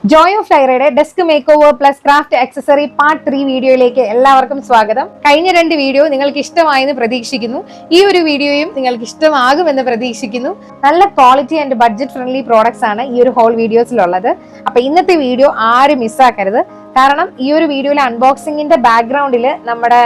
Joy of ലൈറയുടെ desk make over plus craft accessory part 3 വീഡിയോയിലേക്ക് എല്ലാവർക്കും സ്വാഗതം. കഴിഞ്ഞ 2 വീഡിയോ നിങ്ങൾക്ക് ഇഷ്ടമായെന്ന് പ്രതീക്ഷിക്കുന്നു. ഈ ഒരു വീഡിയോയും നിങ്ങൾക്ക് ഇഷ്ടമാകുമെന്ന് പ്രതീക്ഷിക്കുന്നു. നല്ല quality and budget friendly products ആണ് ഈ ഒരു ഹോൾ വീഡിയോസിലുള്ളത്. അപ്പൊ ഇന്നത്തെ വീഡിയോ ആരും മിസ്സാക്കരുത്. കാരണം ഈ ഒരു വീഡിയോയിലെ അൺബോക്സിംഗിന്റെ ബാക്ക്ഗ്രൗണ്ടിൽ നമ്മുടെ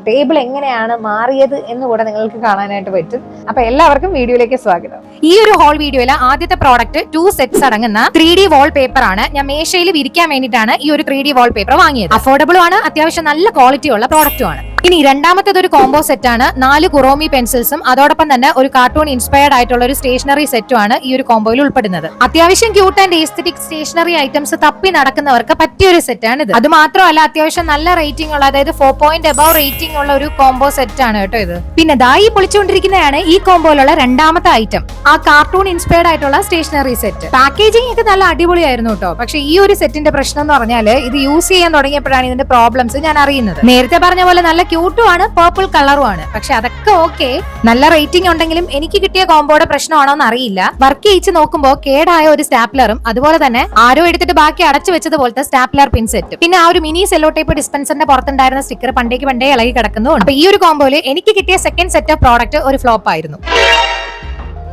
ടേബിൾ എങ്ങനെയാണ് മാറിയത് എന്ന് കൂടെ നിങ്ങൾക്ക് കാണാനായിട്ട് പറ്റും. അപ്പൊ എല്ലാവർക്കും വീഡിയോയിലേക്ക് സ്വാഗതം. ഈ ഒരു ഹോൾ വീഡിയോയിലെ ആദ്യത്തെ പ്രോഡക്റ്റ് 2 സെറ്റ്സ് അടങ്ങുന്ന 3D വാൾ പേപ്പർ ആണ്. ഞാൻ മേശയിൽ വിരിക്കാൻ വേണ്ടിയിട്ടാണ് ഈ ഒരു 3D വാൾ പേപ്പർ വാങ്ങിയത്. അഫോർഡബിൾ ആണ്, അത്യാവശ്യം നല്ല ക്വാളിറ്റി ഉള്ള പ്രോഡക്റ്റും ആണ്. ഇനി രണ്ടാമത്തേത് ഒരു കോംബോ സെറ്റ് ആണ്. 4 കുറോമി പെൻസിൽസും അതോടൊപ്പം തന്നെ ഒരു കാർട്ടൂൺ ഇൻസ്പയർഡ് ആയിട്ടുള്ള ഒരു സ്റ്റേഷനറി സെറ്റും ആണ് ഈ ഒരു കോംബോയിൽ ഉൾപ്പെടുന്നത്. അത്യാവശ്യം cute and aesthetic stationery items തപ്പി നടക്കുന്നവർക്ക് പറ്റിയ ഒരു സെറ്റ് ആണ് ഇത്. അത് മാത്രമല്ല അത്യാവശ്യം നല്ല റേറ്റിംഗ് ഉള്ള, അതായത് 4 പോയിന്റ് എബവ് റേറ്റിംഗ് ഉള്ള ഒരു കോംബോ സെറ്റ് ആണ് കേട്ടോ ഇത്. പിന്നെ ദായി പൊളിച്ചുകൊണ്ടിരിക്കുന്നതാണ് ഈ കോംബോയിലുള്ള രണ്ടാമത്തെ ഐറ്റം, ആ കാർട്ടൂൺ ഇൻസ്പയർഡ് ആയിട്ടുള്ള സ്റ്റേഷനറി സെറ്റ്. പാക്കേജിംഗ് ഒക്കെ നല്ല അടിപൊളിയായിരുന്നു കേട്ടോ. പക്ഷെ ഈ ഒരു സെറ്റിന്റെ പ്രശ്നം എന്ന് പറഞ്ഞാൽ ഇത് യൂസ് ചെയ്യാൻ തുടങ്ങിയപ്പോഴാണ് ഇതിന്റെ പ്രോബ്ലംസ് ഞാൻ അറിയുന്നത്. നേരത്തെ പറഞ്ഞ പോലെ നല്ല ക്യൂട്ടും ആണ്, പർപ്പിൾ കളറും ആണ്. പക്ഷെ അതൊക്കെ ഓക്കെ, നല്ല റേറ്റിംഗ് ഉണ്ടെങ്കിലും എനിക്ക് കിട്ടിയ കോംബോയുടെ പ്രശ്നമാണോ എന്ന് അറിയില്ല. വർക്ക് ചെയ്യിച്ച് നോക്കുമ്പോൾ കേടായ ഒരു സ്റ്റാപ്ലറും അതുപോലെ തന്നെ ആരോ എടുത്തിട്ട് ബാക്കി അടച്ചു വെച്ചതുപോലത്തെ സ്റ്റാപ്ലർ പിൻ സെറ്റ്, പിന്നെ ആ ഒരു മിനി സെല്ലോ ടൈപ്പ് ഡിസ്പെൻസറിന്റെ പുറത്തുണ്ടായിരുന്ന സ്റ്റിക്കർ പണ്ടേ ഇളകി കിടക്കുന്നു. അപ്പൊ ഈ ഒരു കോംബോയില് എനിക്ക് കിട്ടിയ സെക്കൻഡ് സെറ്റ് ഓഫ് പ്രോഡക്റ്റ് ഒരു ഫ്ലോപ്പ് ആയിരുന്നു.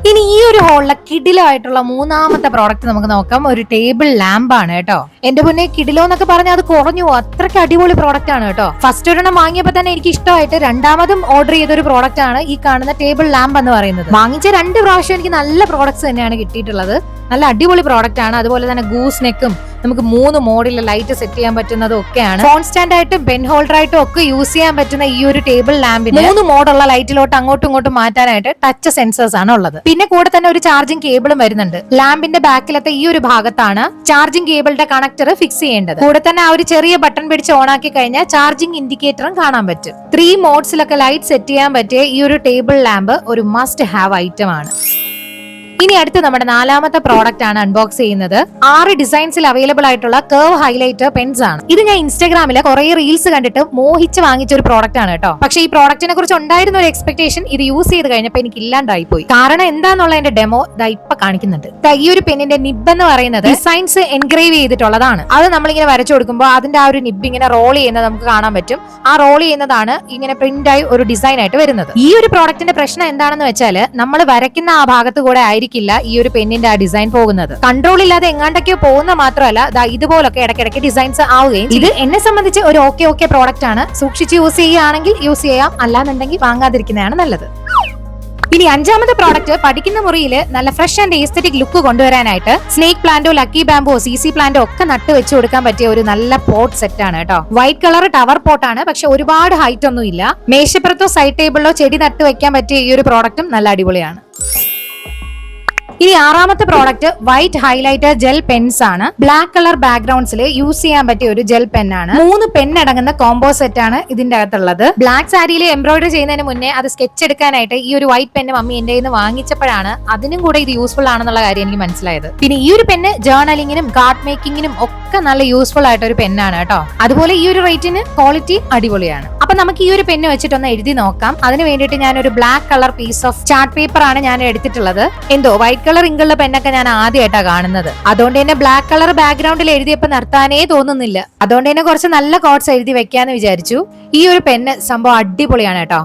ഇനി ഈ ഒരു ഹോളിലെ കിഡിലായിട്ടുള്ള മൂന്നാമത്തെ പ്രോഡക്റ്റ് നമുക്ക് നോക്കാം. ഒരു ടേബിൾ ലാമ്പ് ആണ് കേട്ടോ. എന്റെ മുന്നേ കിഡിലോ എന്നൊക്കെ പറഞ്ഞാൽ അത് കുറഞ്ഞു, അത്രയ്ക്ക് അടിപൊളി പ്രോഡക്റ്റ് ആണ് കേട്ടോ. ഫസ്റ്റ് ഒരെണ്ണം വാങ്ങിയപ്പോൾ തന്നെ എനിക്ക് ഇഷ്ടമായിട്ട് രണ്ടാമതും ഓർഡർ ചെയ്ത ഒരു പ്രോഡക്റ്റ് ആണ് ഈ കാണുന്ന ടേബിൾ ലാമ്പ് എന്ന് പറയുന്നത്. വാങ്ങിച്ച 2 പ്രാവശ്യം എനിക്ക് നല്ല പ്രോഡക്ട്സ് തന്നെയാണ് കിട്ടിയിട്ടുള്ളത്. നല്ല അടിപൊളി പ്രോഡക്റ്റ് ആണ്. അതുപോലെ തന്നെ ഗൂസ് നെക്കും നമുക്ക് 3 മോഡിൽ ലൈറ്റ് സെറ്റ് ചെയ്യാൻ പറ്റുന്നതും ഒക്കെയാണ്. ഫോൺ സ്റ്റാൻഡ് ആയിട്ടും പെൻ ഹോൾഡർ ആയിട്ടും ഒക്കെ യൂസ് ചെയ്യാൻ പറ്റുന്ന ഈ ഒരു ടേബിൾ ലാമ്പിന് 3 മോഡുള്ള ലൈറ്റിലോട്ട് അങ്ങോട്ടും ഇങ്ങോട്ടും മാറ്റാനായിട്ട് ടച്ച് സെൻസേഴ്സ് ആണ് ഉള്ളത്. പിന്നെ കൂടെ തന്നെ ഒരു ചാർജിംഗ് കേബിളും വരുന്നുണ്ട്. ലാമ്പിന്റെ ബാക്കിലത്തെ ഈ ഒരു ഭാഗത്താണ് ചാർജിംഗ് കേബിളിന്റെ കണക്ടർ ഫിക്സ് ചെയ്യേണ്ടത്. കൂടെ തന്നെ ആ ഒരു ചെറിയ ബട്ടൺ പിടിച്ച് ഓൺ ആക്കി കഴിഞ്ഞാൽ ചാർജിംഗ് ഇൻഡിക്കേറ്ററും കാണാൻ പറ്റും. 3 മോഡ്സിലൊക്കെ ലൈറ്റ് സെറ്റ് ചെയ്യാൻ പറ്റിയ ഈ ഒരു ടേബിൾ ലാമ്പ് ഒരു മസ്റ്റ് ഹാവ് ഐറ്റം ആണ്. ഇനി അടുത്ത് നമ്മുടെ 4ാമത്തെ പ്രോഡക്റ്റ് ആണ് അൺബോക്സ് ചെയ്യുന്നത്. 6 ഡിസൈൻസിൽ അവൈലബിൾ ആയിട്ടുള്ള കർവ് ഹൈലൈറ്റർ പെൻസ് ആണ്. ഇത് ഞാൻ ഇൻസ്റ്റാഗ്രാമിലെ കുറെ റീൽസ് കണ്ടിട്ട് മോഹിച്ച് വാങ്ങിച്ച ഒരു പ്രോഡക്റ്റ് ആണ് കേട്ടോ. പക്ഷേ ഈ പ്രോഡക്റ്റിനെ കുറിച്ച് ഉണ്ടായിരുന്ന ഒരു എക്സ്പെക്ടേഷൻ ഇത് യൂസ് ചെയ്ത് കഴിഞ്ഞപ്പോൾ എനിക്ക് ഇല്ലാണ്ടായി പോയി. കാരണം എന്താന്നുള്ളതിന്റെ ഡെമോ ഇപ്പൊ കാണിക്കുന്നുണ്ട്. ഈ ഒരു പെന്നിന്റെ നിബ് എന്ന് പറയുന്നത് ഡിസൈൻസ് എൻഗ്രേവ് ചെയ്തിട്ടുള്ളതാണ്. അത് നമ്മളിങ്ങനെ വരച്ചു കൊടുക്കുമ്പോൾ അതിന്റെ ആ ഒരു നിബ് ഇങ്ങനെ റോൾ ചെയ്യുന്നത് നമുക്ക് കാണാൻ പറ്റും. ആ റോൾ ചെയ്യുന്നതാണ് ഇങ്ങനെ പ്രിന്റ് ആയി ഒരു ഡിസൈൻ ആയിട്ട് വരുന്നത്. ഈ ഒരു പ്രോഡക്റ്റിന്റെ പ്രശ്നം എന്താണെന്ന് വെച്ചാൽ നമ്മൾ വരയ്ക്കുന്ന ആ ഭാഗത്ത് കൂടെ ആയിരിക്കും ഈ ഒരു പെന്നിന്റെ ആ ഡിസൈൻ പോകുന്നത്. കൺട്രോൾ ഇല്ലാതെ എങ്ങാണ്ടൊക്കെയോ പോകുന്ന മാത്രമല്ല ഇതുപോലൊക്കെ ഇടയ്ക്കിടയ്ക്ക് ഡിസൈൻസ് ആവുകയും. ഇത് എന്നെ സംബന്ധിച്ച് ഒരു ഓക്കെ പ്രോഡക്റ്റ് ആണ്. സൂക്ഷിച്ച് യൂസ് ചെയ്യുകയാണെങ്കിൽ യൂസ് ചെയ്യാം, അല്ലാന്നുണ്ടെങ്കിൽ വാങ്ങാതിരിക്കുന്നതാണ് നല്ലത്. ഇനി 5ാമത്തെ പ്രോഡക്റ്റ് പഠിക്കുന്ന മുറിയിൽ നല്ല ഫ്രഷ് ആൻഡ് എസ്തെറ്റിക് ലുക്ക് കൊണ്ടുവരാനായിട്ട് സ്നേക് പ്ലാന്റോ ലക്കി ബാമ്പോ CC പ്ലാന്റോ ഒക്കെ നട്ട് വെച്ച് കൊടുക്കാൻ പറ്റിയ ഒരു നല്ല പോട്ട് സെറ്റ് ആണ് കേട്ടോ. വൈറ്റ് കളർ ടവർ പോട്ടാണ്, പക്ഷെ ഒരുപാട് ഹൈറ്റ് ഒന്നും ഇല്ല. മേശപ്പുറത്തോ സൈഡ് ടേബിളിലോ ചെടി നട്ട് വെക്കാൻ പറ്റിയ ഈ ഒരു പ്രോഡക്റ്റും നല്ല അടിപൊളിയാണ്. ഇനി 6ാമത്തെ product white highlighter gel pens ആണ്. ബ്ലാക്ക് കളർ ബാക്ക്ഗ്രൗണ്ട്സിൽ യൂസ് ചെയ്യാൻ പറ്റിയ ഒരു ജെൽ പെൻ ആണ്. 3 പെൻ അടങ്ങുന്ന കോംബോ സെറ്റ് ആണ് ഇതിന്റെ അകത്തുള്ളത്. ബ്ലാക്ക് സാരിയിൽ എംബ്രോയിഡറി ചെയ്യുന്നതിന് മുന്നേ അത് സ്കെച്ച് എടുക്കാനായിട്ട് ഈ ഒരു വൈറ്റ് പെന്ന് മമ്മി എന്റെ കയ്യിൽ നിന്ന് വാങ്ങിച്ചപ്പോഴാണ് അതിനും കൂടെ ഇത് യൂസ്ഫുൾ ആണെന്നുള്ള കാര്യം എനിക്ക് മനസ്സിലായത്. പിന്നെ ഈ ഒരു പെന്ന് ജേർണലിങ്ങിനും കാർഡ് മേക്കിങ്ങിനും ഒക്കെ നല്ല യൂസ്ഫുൾ ആയിട്ട് ഒരു പെന്നാണ് കേട്ടോ. അതുപോലെ ഈ ഒരു റേറ്റിന് ക്വാളിറ്റി അടിപൊളിയാണ്. അപ്പൊ നമുക്ക് ഈ ഒരു പെന്ന് വെച്ചിട്ടൊന്ന് എഴുതി നോക്കാം. അതിന് വേണ്ടിയിട്ട് ഞാൻ ഒരു black colour piece of chart paper ആണ് ഞാൻ എടുത്തിട്ടുള്ളത്. എന്തോ വൈറ്റ് കളർ ഇങ്കുള്ള പെന്നൊക്കെ ഞാൻ ആദ്യമായിട്ടാണ് കാണുന്നത്. അതുകൊണ്ട് തന്നെ ബ്ലാക്ക് കളർ ബാക്ക്ഗ്രൗണ്ടിൽ എഴുതിയപ്പോൾ നിർത്താനേ തോന്നുന്നില്ല. അതുകൊണ്ട് തന്നെ കുറച്ച് നല്ല കോട്ട്സ് എഴുതി വെക്കാന്ന് വിചാരിച്ചു. ഈ ഒരു പെന്ന് സംഭവം അടിപൊളിയാണ് കേട്ടോ.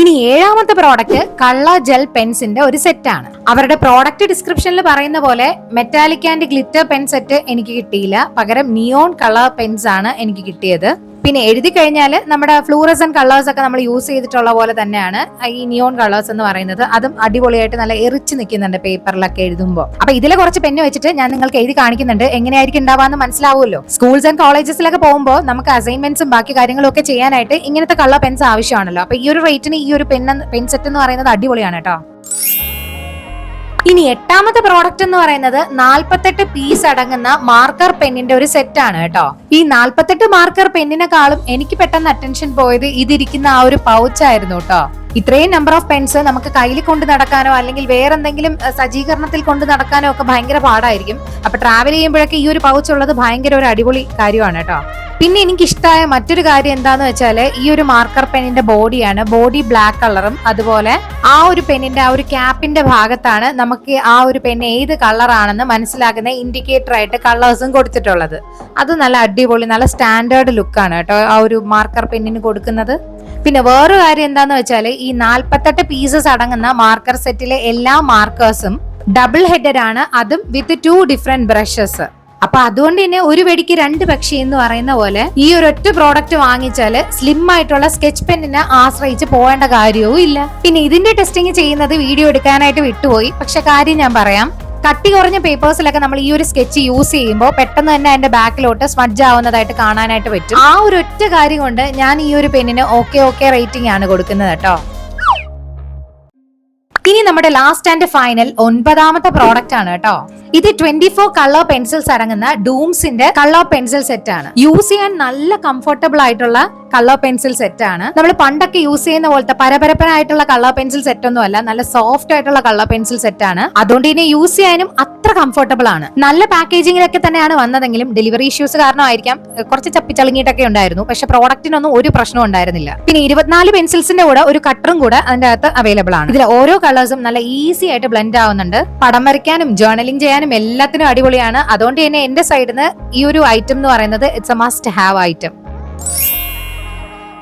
ഇനി 7ാമത്തെ പ്രോഡക്റ്റ് കളർ ജെൽ പെൻസിന്റെ ഒരു സെറ്റ് ആണ്. അവരുടെ പ്രോഡക്റ്റ് ഡിസ്ക്രിപ്ഷനിൽ പറയുന്ന പോലെ metallic and glitter pen set എനിക്ക് കിട്ടിയില്ല. പകരം നിയോൺ കളർ പെൻസ് ആണ് എനിക്ക് കിട്ടിയത്. പിന്നെ എഴുതി കഴിഞ്ഞാൽ നമ്മുടെ ഫ്ലൂറസന്റ് കളേഴ്സ് ഒക്കെ നമ്മൾ യൂസ് ചെയ്തിട്ടുള്ള പോലെ തന്നെയാണ് ഈ നിയോൺ കളേഴ്സ് എന്ന് പറയുന്നത്. അതും അടിപൊളിയായിട്ട് നല്ല എറിച്ച് നിൽക്കുന്നുണ്ട് പേപ്പറിലൊക്കെ എഴുതുമ്പോൾ. അപ്പൊ ഇതിലെ കുറച്ച് പെന്ന് വെച്ചിട്ട് ഞാൻ നിങ്ങൾക്ക് എഴുതി കാണിക്കുന്നുണ്ട്. എങ്ങനെയായിരിക്കും ഉണ്ടാവാന്ന് മനസ്സിലാവുമല്ലോ. സ്കൂൾസ് ആൻഡ് കോളേജസിലൊക്കെ പോകുമ്പോൾ നമുക്ക് അസൈൻമെന്റ്സും ബാക്കി കാര്യങ്ങളും ഒക്കെ ചെയ്യാനായിട്ട് ഇങ്ങനത്തെ കളർ പെൻസ് ആവശ്യമാണല്ലോ. അപ്പൊ ഈ ഒരു റേറ്റിന് ഈ ഒരു പെൻ സെറ്റ് എന്ന് പറയുന്നത് അടിപൊളിയാണ് കേട്ടോ. ഇനി 8ാമത്തെ പ്രോഡക്റ്റ് എന്ന് പറയുന്നത് 48 പീസ് അടങ്ങുന്ന മാർക്കർ പെന്നിന്റെ ഒരു സെറ്റ് ആണ് കേട്ടോ. ഈ 48 മാർക്കർ പെന്നിനെക്കാളും എനിക്ക് പെട്ടെന്ന് അറ്റൻഷൻ പോയത് ഇതിരിക്കുന്ന ആ ഒരു പൗച്ച് ആയിരുന്നു കേട്ടോ. ഇത്രയും നമ്പർ ഓഫ് പെൻസ് നമുക്ക് കയ്യിൽ കൊണ്ട് നടക്കാനോ അല്ലെങ്കിൽ വേറെ എന്തെങ്കിലും സജ്ജീകരണത്തിൽ കൊണ്ട് നടക്കാനോ ഒക്കെ ഭയങ്കര പാടായിരിക്കും. അപ്പൊ ട്രാവൽ ചെയ്യുമ്പോഴൊക്കെ ഈ ഒരു പൗച്ച് ഉള്ളത് ഭയങ്കര ഒരു അടിപൊളി കാര്യമാണ് കേട്ടോ. പിന്നെ എനിക്ക് ഇഷ്ടമായ മറ്റൊരു കാര്യം എന്താന്ന് വെച്ചാല് ഈ ഒരു മാർക്കർ പെന്നിന്റെ ബോഡിയാണ്. ബോഡി ബ്ലാക്ക് കളറും അതുപോലെ ആ ഒരു പെന്നിന്റെ ആ ഒരു ക്യാപ്പിന്റെ ഭാഗത്താണ് നമുക്ക് ആ ഒരു പെൻ ഏത് കളറാണെന്ന് മനസ്സിലാക്കുന്ന ഇൻഡിക്കേറ്റർ ആയിട്ട് കളേഴ്സും കൊടുത്തിട്ടുള്ളത്. അത് നല്ല അടിപൊളി, നല്ല സ്റ്റാൻഡേർഡ് ലുക്കാണ് കേട്ടോ ആ ഒരു മാർക്കർ പെന്നിന് കൊടുക്കുന്നത്. പിന്നെ വേറൊരു കാര്യം എന്താന്ന് വെച്ചാല് ഈ 48 പീസസ് അടങ്ങുന്ന മാർക്കർ സെറ്റിലെ എല്ലാ മാർക്കേഴ്സും ഡബിൾ ഹെഡഡ് ആണ്, അതും വിത്ത് 2 ഡിഫറെന്റ് ബ്രഷസ്. അപ്പൊ അതുകൊണ്ട് തന്നെ ഒരു വെടിക്ക് 2 പക്ഷി എന്ന് പറയുന്ന പോലെ ഈ ഒരു ഒറ്റ പ്രോഡക്റ്റ് വാങ്ങിച്ചാല് സ്ലിം ആയിട്ടുള്ള സ്കെച്ച് പെന്നിനെ ആശ്രയിച്ച് പോകേണ്ട കാര്യവും ഇല്ല. പിന്നെ ഇതിന്റെ ടെസ്റ്റിംഗ് ചെയ്യുന്നത് വീഡിയോ എടുക്കാനായിട്ട് വിട്ടുപോയി. പക്ഷെ കാര്യം ഞാൻ പറയാം, കട്ടി കുറഞ്ഞ പേപ്പേഴ്സിലൊക്കെ നമ്മൾ ഈ ഒരു സ്കെച്ച് യൂസ് ചെയ്യുമ്പോൾ പെട്ടെന്ന് തന്നെ അതിന്റെ ബാക്കിലോട്ട് സ്മഡ്ജ് ആവുന്നതായിട്ട് കാണാനായിട്ട് പറ്റും. ആ ഒരു ഒറ്റ കാര്യം കൊണ്ട് ഞാൻ ഈ ഒരു പെന്നിന് ഓക്കെ റേറ്റിംഗ് ആണ് കൊടുക്കുന്നത് കേട്ടോ. ഇനി നമ്മുടെ ലാസ്റ്റ് ആൻഡ് ഫൈനൽ 9ാമത്തെ പ്രോഡക്റ്റ് ആണ് കേട്ടോ. ഇത് 24 കളർ പെൻസിൽസ് അടങ്ങുന്ന ഡൂംസിന്റെ കളർ പെൻസിൽ സെറ്റ് ആണ്. യൂസ് ചെയ്യാൻ നല്ല കംഫർട്ടബിൾ ആയിട്ടുള്ള കളർ പെൻസിൽ സെറ്റ് ആണ്. നമ്മൾ പണ്ടൊക്കെ യൂസ് ചെയ്യുന്ന പോലത്തെ പരപരപ്പനായിട്ടുള്ള കളർ പെൻസിൽ സെറ്റ് ഒന്നും അല്ല, നല്ല സോഫ്റ്റ് ആയിട്ടുള്ള കളർ പെൻസിൽ സെറ്റ് ആണ്. അതുകൊണ്ട് ഇതിനെ യൂസ് ചെയ്യാനും അത്ര കംഫർട്ടബിൾ ആണ്. നല്ല പാക്കേജിങ്ങിലൊക്കെ തന്നെയാണ് വന്നതെങ്കിലും ഡെലിവറി ഇഷ്യൂസ് കാരണമായിരിക്കാം കുറച്ച് ചപ്പിച്ചളങ്ങിയിട്ടൊക്കെ ഉണ്ടായിരുന്നു. പക്ഷെ പ്രോഡക്റ്റിനൊന്നും ഒരു പ്രശ്നവും ഉണ്ടായിരുന്നില്ല. പിന്നെ 24 പെൻസിൽസിന്റെ കൂടെ ഒരു കട്ടറും കൂടെ അതിന്റെ അകത്ത് അവൈലബിൾ ആണ്. ഇതിൽ ഓരോ കളേഴ്സും നല്ല ഈസി ആയിട്ട് ബ്ലെൻഡ് ആവുന്നുണ്ട്. പടം വരയ്ക്കാനും ജേർണലിംഗ് ചെയ്യാനും എല്ലാത്തിനും അടിപൊളിയാണ്. അതുകൊണ്ട് തന്നെ എന്റെ സൈഡിൽ നിന്ന് ഈ ഒരു ഐറ്റം എന്ന് പറയുന്നത് it's A must have item.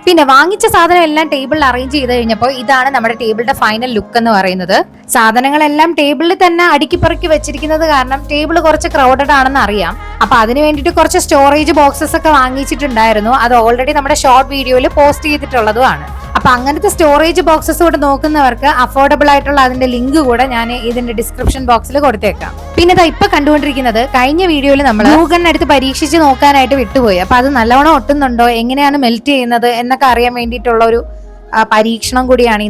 പിന്നെ വാങ്ങിച്ച സാധനം എല്ലാം ടേബിളിൽ അറേഞ്ച് ചെയ്ത് കഴിഞ്ഞപ്പോൾ ഇതാണ് നമ്മുടെ ടേബിളിന്റെ ഫൈനൽ ലുക്ക് എന്ന് പറയുന്നത്. സാധനങ്ങളെല്ലാം ടേബിളിൽ തന്നെ അടുക്കിപ്പറക്കി വെച്ചിരിക്കുന്നത് കാരണം ടേബിൾ കുറച്ച് ക്രൗഡഡ് ആണെന്ന് അറിയാം. അപ്പൊ അതിന് വേണ്ടിയിട്ട് കുറച്ച് സ്റ്റോറേജ് ബോക്സസ് ഒക്കെ വാങ്ങിച്ചിട്ടുണ്ടായിരുന്നു. അത് ഓൾറെഡി നമ്മുടെ ഷോർട്ട് വീഡിയോയിൽ പോസ്റ്റ് ചെയ്തിട്ടുള്ളതുമാണ്. അപ്പൊ അങ്ങനത്തെ സ്റ്റോറേജ് ബോക്സസ് കൂടെ നോക്കുന്നവർക്ക് അഫോർഡബിൾ ആയിട്ടുള്ള അതിന്റെ ലിങ്ക് കൂടെ ഞാൻ ഇതിന്റെ ഡിസ്ക്രിപ്ഷൻ ബോക്സിൽ കൊടുത്തേക്കാം. പിന്നെ ഇതാ ഇപ്പൊ കണ്ടുകൊണ്ടിരിക്കുന്നത് കഴിഞ്ഞ വീഡിയോയിൽ നമ്മൾ ഗൂഗിളിന് അടുത്ത് പരീക്ഷിച്ച് നോക്കാനായിട്ട് വിട്ടുപോയി. അപ്പൊ അത് നല്ലവണ്ണം ഒട്ടുന്നുണ്ടോ, എങ്ങനെയാണ് മെൽറ്റ് ചെയ്യുന്നത് എന്നൊക്കെ അറിയാൻ വേണ്ടിയിട്ടുള്ള ഒരു പരീക്ഷണം കൂടിയാണ് ഈ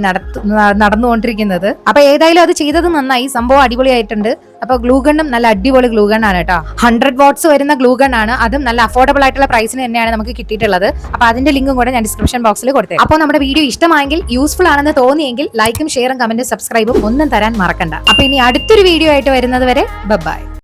നടന്നുകൊണ്ടിരിക്കുന്നത്. അപ്പൊ ഏതായാലും അത് ചെയ്തത് നന്നായി, സംഭവം അടിപൊളിയായിട്ടുണ്ട്. അപ്പൊ ഗ്ലൂഗണ്ണും നല്ല അടിപൊളി ഗ്ലൂഗൺ ആണ് കേട്ടോ. 100 വാട്ട്സ് വരുന്ന ഗ്ലൂഗൺ ആണ്. അതും നല്ല അഫോർഡബിൾ ആയിട്ടുള്ള പ്രൈസിന് തന്നെയാണ് നമുക്ക് കിട്ടിയിട്ടുള്ളത്. അപ്പൊ അതിന്റെ ലിങ്കും കൂടെ ഞാൻ ഡിസ്ക്രിപ്ഷൻ ബോക്സിൽ കൊടുത്തേ. അപ്പോൾ നമ്മുടെ വീഡിയോ ഇഷ്ടമായെങ്കിൽ, യൂസ്ഫുൾ ആണെന്ന് തോന്നിയെങ്കിൽ ലൈക്കും ഷെയറും കമന്റും സബ്സ്ക്രൈബും ഒന്നും തരാൻ മറക്കണ്ട. അപ്പൊ ഇനി അടുത്തൊരു വീഡിയോ ആയിട്ട് വരുന്നത് വരെ ബൈ.